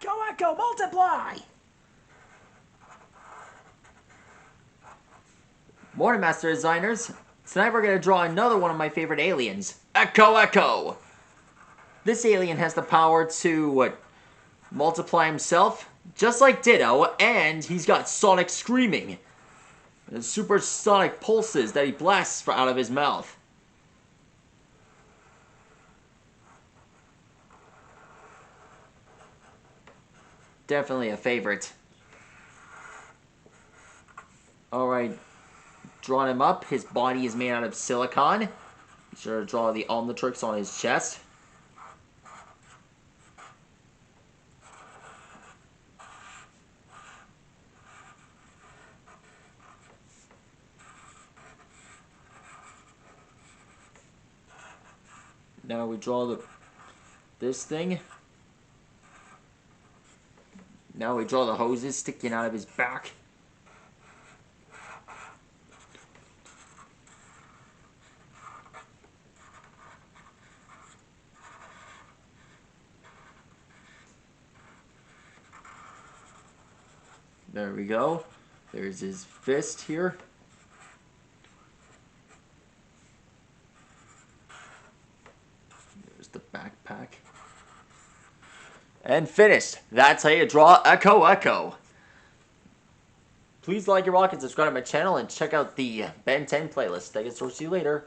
Echo, Echo, multiply! Morning, Master Designers. Tonight we're going to draw another one of my favorite aliens, Echo, Echo. This alien has the power to, multiply himself, just like Ditto, and he's got sonic screaming. And supersonic pulses that he blasts out of his mouth. Definitely a favorite. Alright, drawing him up. His body is made out of silicon. Be sure to draw the Omnitrix on his chest. Now we draw this thing. Now we draw the hoses sticking out of his back. There we go. There's his fist here. There's the backpack. And finished. That's how you draw Echo Echo. Please like your rock and subscribe to my channel and check out the Ben 10 playlist. I guess we'll see you later.